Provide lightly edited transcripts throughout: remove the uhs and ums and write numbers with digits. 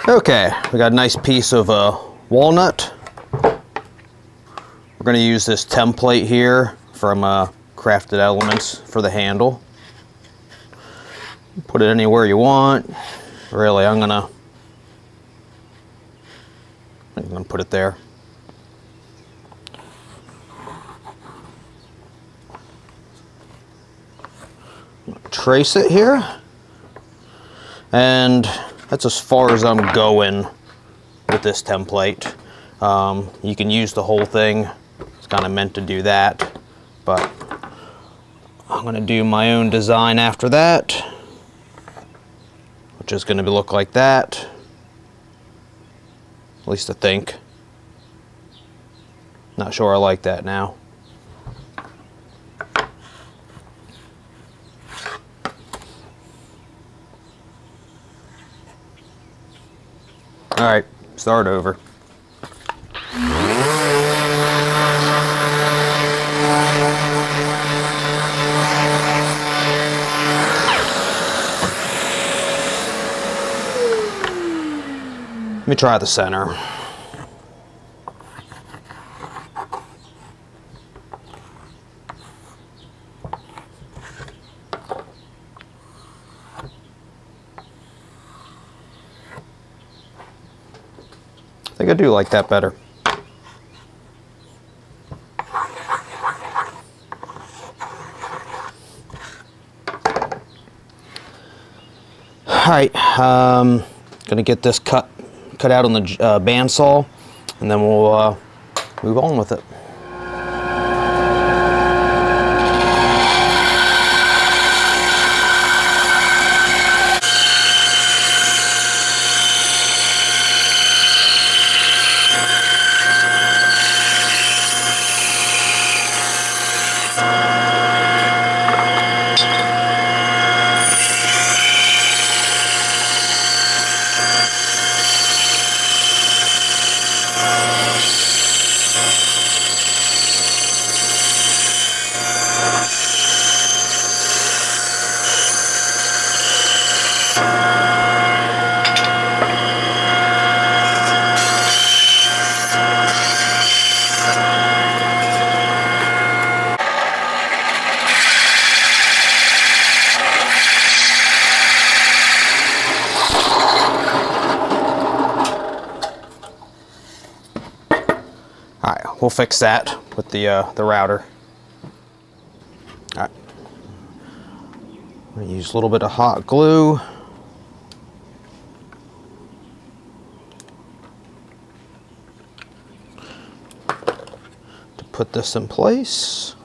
Okay, we got a nice piece of walnut. We're going to use this template here from Crafted Elements for the handle. Put it anywhere you want. Really, I'm gonna put it there. Trace it here, and that's as far as I'm going with this template. You can use the whole thing. It's kind of meant to do that, but I'm going to do my own design after that, which is going to look like that, at least I think. Not sure I like that now. All right, start over. Let me try the center. I think I do like that better. Alright, gonna get this cut out on the bandsaw, and then we'll move on with it. We'll fix that with the router. All right. I'm gonna use a little bit of hot glue. To put this in place.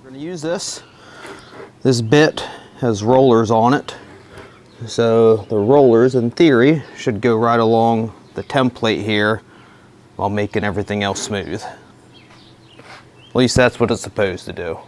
We're gonna use this. This bit has rollers on it. So the rollers, in theory, should go right along the template here while making everything else smooth. At least that's what it's supposed to do.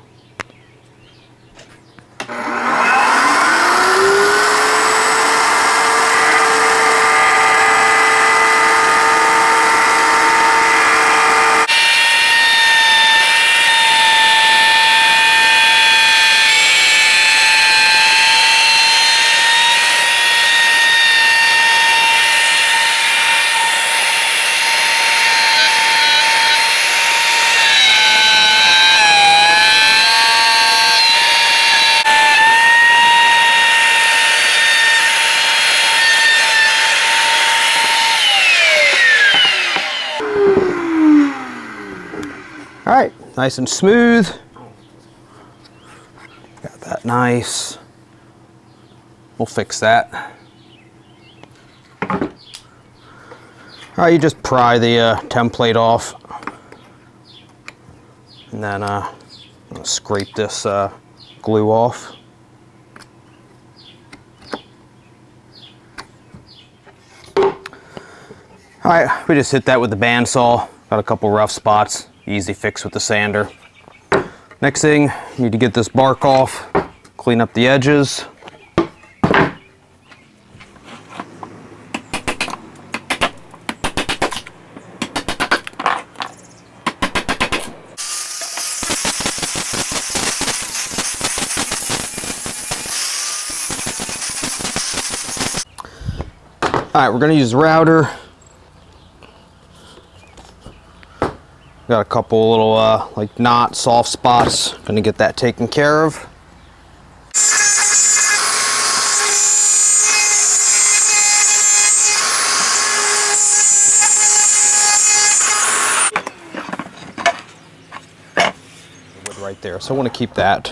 All right, nice and smooth. Got that nice. We'll fix that. All right, you just pry the template off, and then scrape this glue off. All right, we just hit that with the bandsaw. Got a couple rough spots. Easy fix with the sander. Next thing, you need to get this bark off, clean up the edges. right, we're gonna use the router. Got a couple little like knot, soft spots. Gonna get that taken care of. Wood right there, so I want to keep that.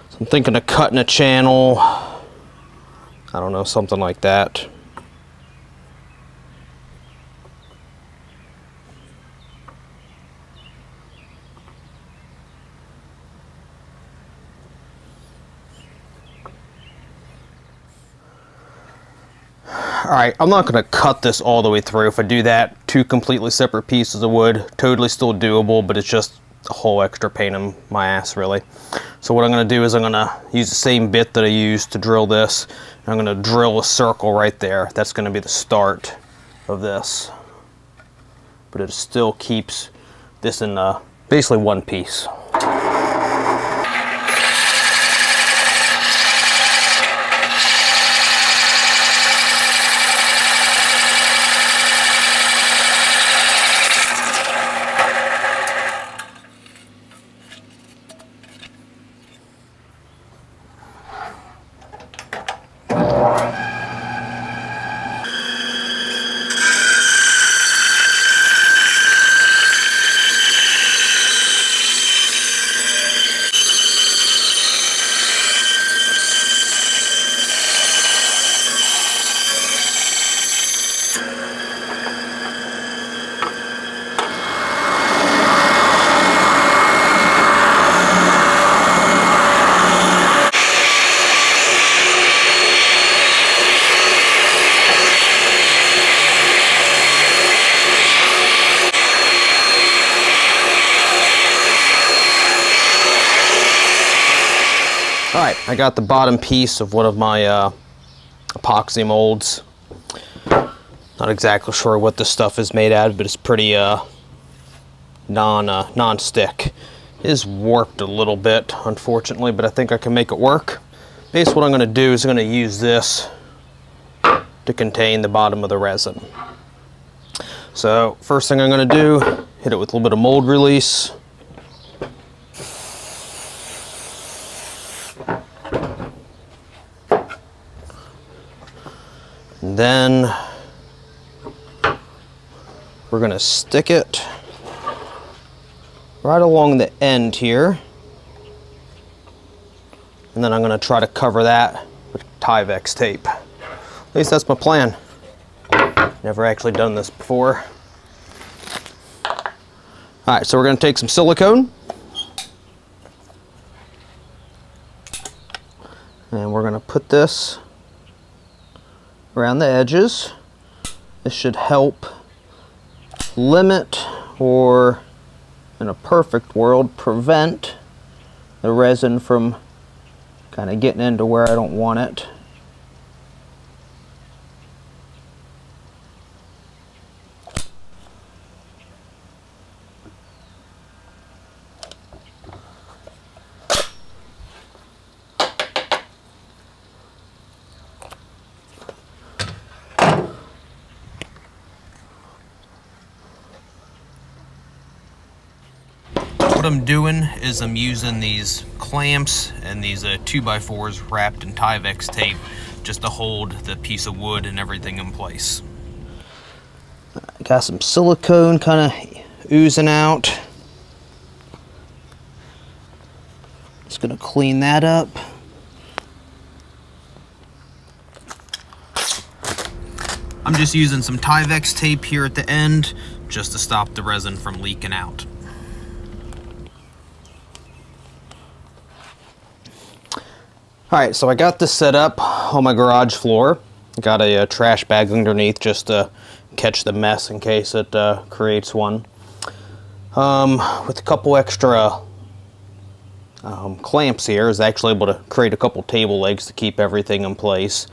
So I'm thinking of cutting a channel. I don't know, something like that. Alright, I'm not going to cut this all the way through. If I do that, two completely separate pieces of wood, totally still doable, but it's just a whole extra pain in my ass, really. So what I'm going to do is I'm going to use the same bit that I used to drill this. I'm going to drill a circle right there. That's going to be the start of this. But it still keeps this in basically one piece. Alright, I got the bottom piece of one of my epoxy molds. Not exactly sure what this stuff is made out of, but it's pretty non-stick. It is warped a little bit, unfortunately, but I think I can make it work. Basically what I'm going to do is I'm going to use this to contain the bottom of the resin. So first thing I'm going to do, hit it with a little bit of mold release. And then we're going to stick it right along the end here. And then I'm going to try to cover that with Tyvek tape. At least that's my plan. Never actually done this before. Alright, so we're going to take some silicone. And we're going to put this around the edges. This should help limit, or in a perfect world, prevent the resin from kind of getting into where I don't want it. What I'm doing is I'm using these clamps and these 2x4s wrapped in Tyvek tape just to hold the piece of wood and everything in place. Got some silicone kind of oozing out. Just gonna clean that up. I'm just using some Tyvek tape here at the end just to stop the resin from leaking out. Alright, so I got this set up on my garage floor. Got a trash bag underneath just to catch the mess in case it creates one. With a couple extra clamps here, I was actually able to create a couple table legs to keep everything in place.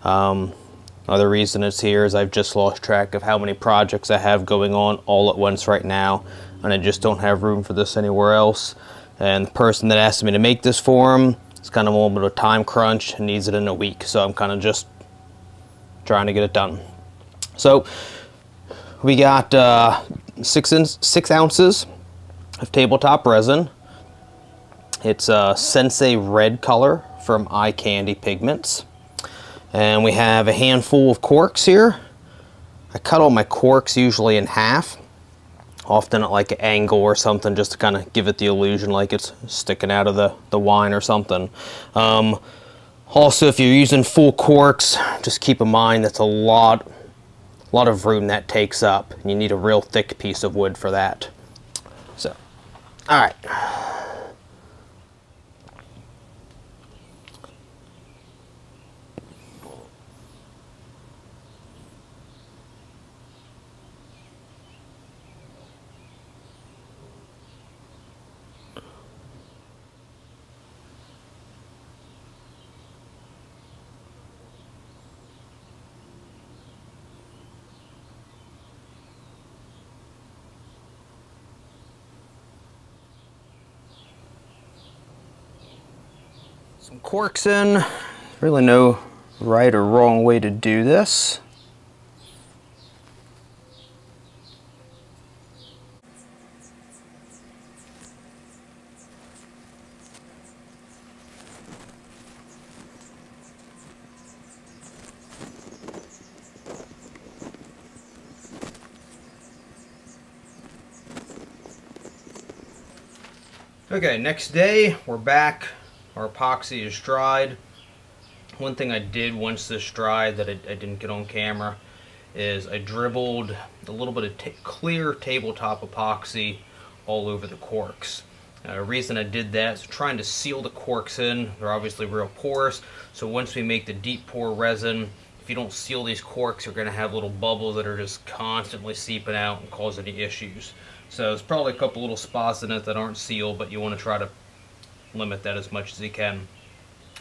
Other reason it's here is I've just lost track of how many projects I have going on all at once right now, and I just don't have room for this anywhere else. And the person that asked me to make this for him, it's kind of a little bit of a time crunch and needs it in a week, so I'm kind of just trying to get it done. So we got 6 ounces of tabletop resin. It's a Sensei red color from Eye Candy Pigments. And we have a handful of corks here. I cut all my corks usually in half, often at like an angle or something, just to kind of give it the illusion like it's sticking out of the wine or something. Also, if you're using full corks, just keep in mind that's a lot of room that takes up, and you need a real thick piece of wood for that. So, all right. Some corks in. Really no right or wrong way to do this. Okay, next day we're back. Our epoxy is dried. One thing I did once this dried that I didn't get on camera is I dribbled a little bit of clear tabletop epoxy all over the corks. The reason I did that is trying to seal the corks in. They're obviously real porous, so once we make the deep pour resin, if you don't seal these corks, you're going to have little bubbles that are just constantly seeping out and cause any issues. So there's probably a couple little spots in it that aren't sealed, but you want to try to limit that as much as you can.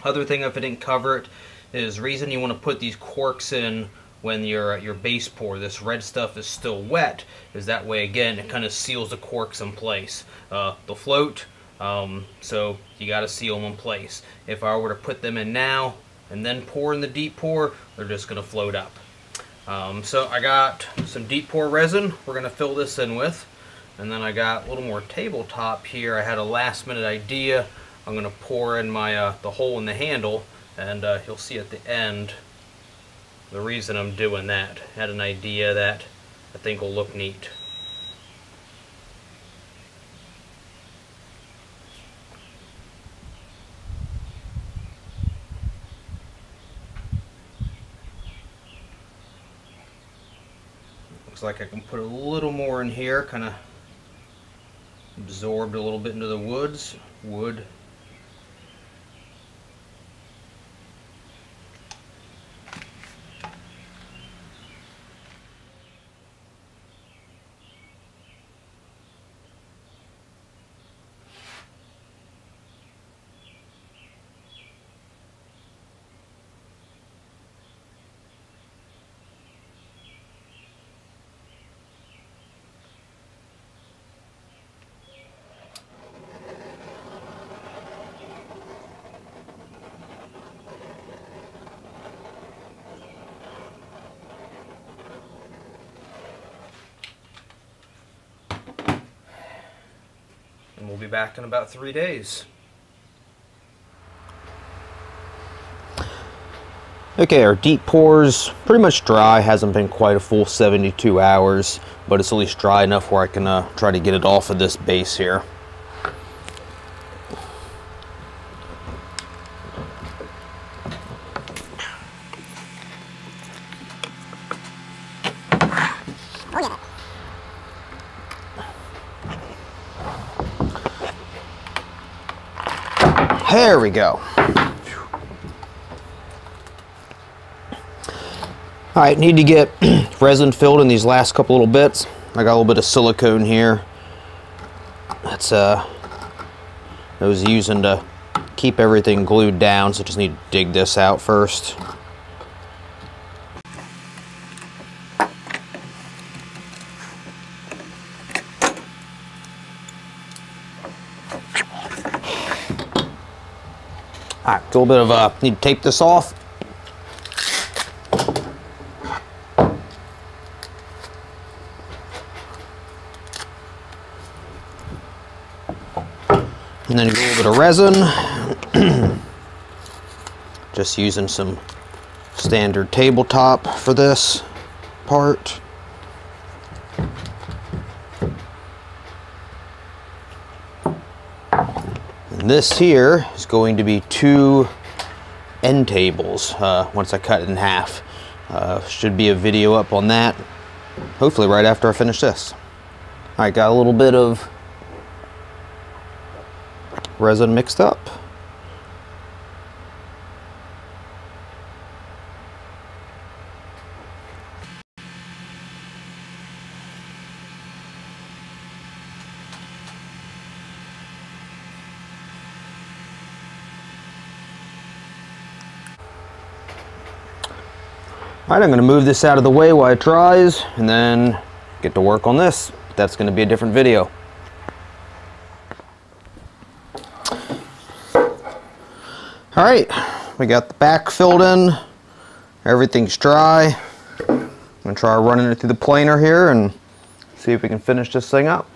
Other thing, if I didn't cover it, is the reason you want to put these corks in when your base pour, this red stuff is still wet, is that way again it kind of seals the corks in place. They'll float, so you got to seal them in place. If I were to put them in now and then pour in the deep pour, they're just going to float up. So I got some deep pour resin we're going to fill this in with, and then I got a little more tabletop here. I had a last minute idea. I'm going to pour in my the hole in the handle, and you'll see at the end the reason I'm doing that. I had an idea that I think will look neat. Looks like I can put a little more in here, kind of absorbed a little bit into the wood. And we'll be back in about 3 days. Okay, our deep pour's pretty much dry. Hasn't been quite a full 72 hours, but it's at least dry enough where I can try to get it off of this base here. There we go. Alright, need to get resin filled in these last couple little bits. I got a little bit of silicone here. That's I was using to keep everything glued down, so just need to dig this out first. Alright, a little bit of need to tape this off. And then a little bit of resin. Just using some standard tabletop for this part. And this here is going to be 2 end tables once I cut it in half. Should be a video up on that, hopefully right after I finish this. Alright, got a little bit of resin mixed up. Alright, I'm going to move this out of the way while it dries and then get to work on this. That's going to be a different video. Alright, we got the back filled in. Everything's dry. I'm going to try running it through the planer here and see if we can finish this thing up.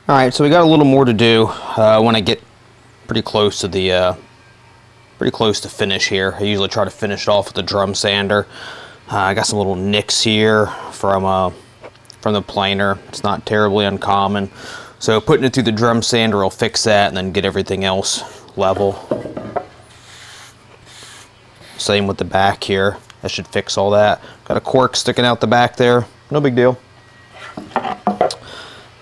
Alright, so we got a little more to do when I get pretty close to the finish here. I usually try to finish it off with a drum sander. I got some little nicks here from the planer. It's not terribly uncommon. So putting it through the drum sander will fix that and then get everything else level. Same with the back here. That should fix all that. Got a cork sticking out the back there. No big deal.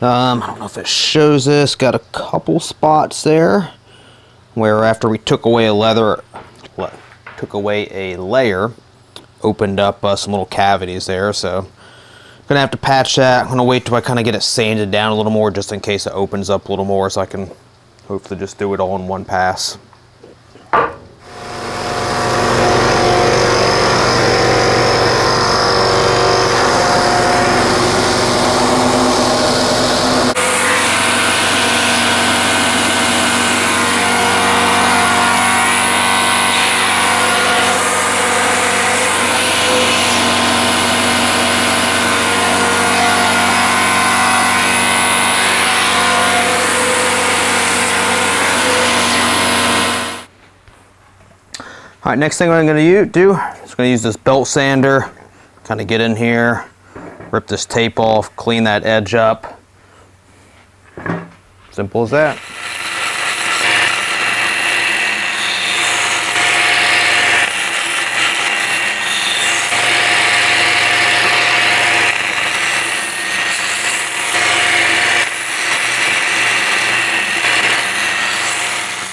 I don't know if it shows this. Got a couple spots there where after we took away a layer, opened up some little cavities there. So I'm gonna have to patch that. I'm gonna wait till I kind of get it sanded down a little more, just in case it opens up a little more, so I can hopefully just do it all in one pass. Alright, next thing I'm going to do is going to use this belt sander, kind of get in here, rip this tape off, clean that edge up. Simple as that.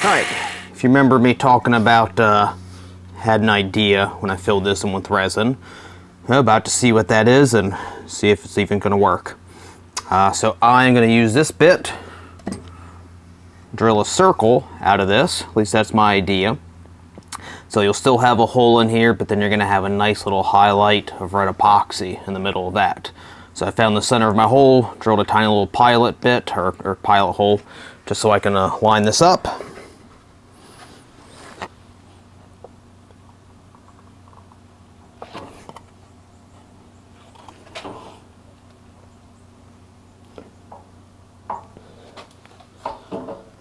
Alright, if you remember me talking about had an idea when I filled this in with resin. I'm about to see what that is and see if it's even going to work. So I'm going to use this bit, drill a circle out of this, at least that's my idea. So you'll still have a hole in here, but then you're going to have a nice little highlight of red epoxy in the middle of that. So I found the center of my hole, drilled a tiny little pilot bit, or pilot hole, just so I can line this up.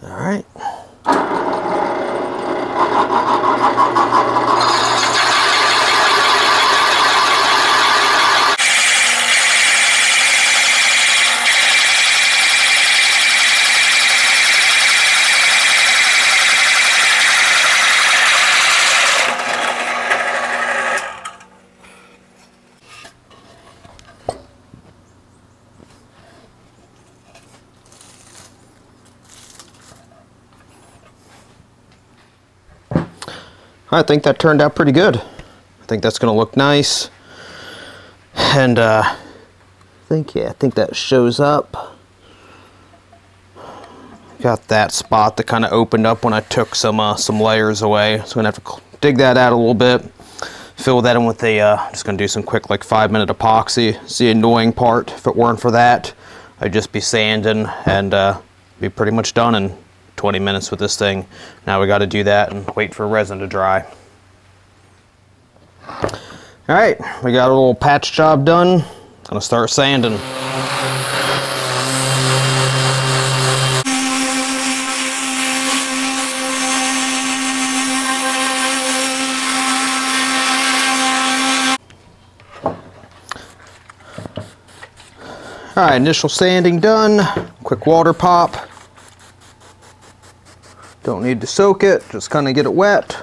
Alright. I think that turned out pretty good. I think that's gonna look nice. And I think that shows up. Got that spot that kind of opened up when I took some layers away. So I'm gonna have to dig that out a little bit. Fill that in with a, just gonna do some quick like 5-minute epoxy. It's the annoying part. If it weren't for that, I'd just be sanding and be pretty much done in 20 minutes with this thing. Now we gotta do that and wait for resin to dry. All right, we got a little patch job done. Gonna start sanding. All right, initial sanding done. Quick water pop. Don't need to soak it, just kind of get it wet.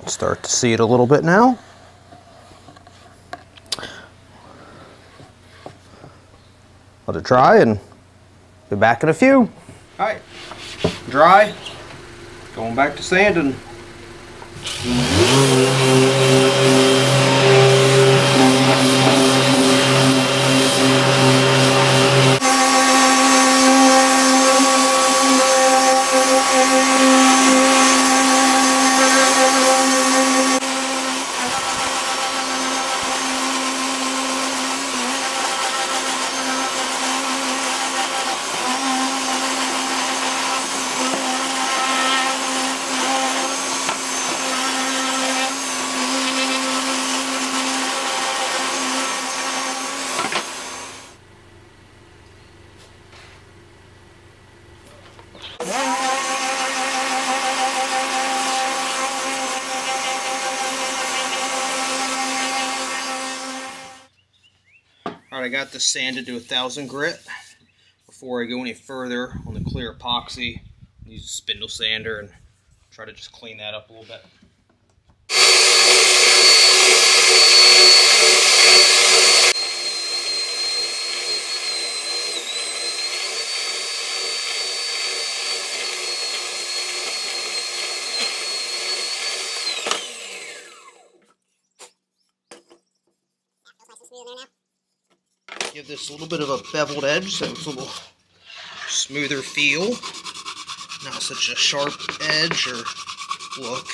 Start to see it a little bit now. Let it dry and be back in a few. All right, dry. Going back to sanding. Alright, I got this sanded to 1000 grit. Before I go any further on the clear epoxy, I'll use a spindle sander and try to just clean that up a little bit. Give this a little bit of a beveled edge so it's a little smoother feel. Not such a sharp edge or look.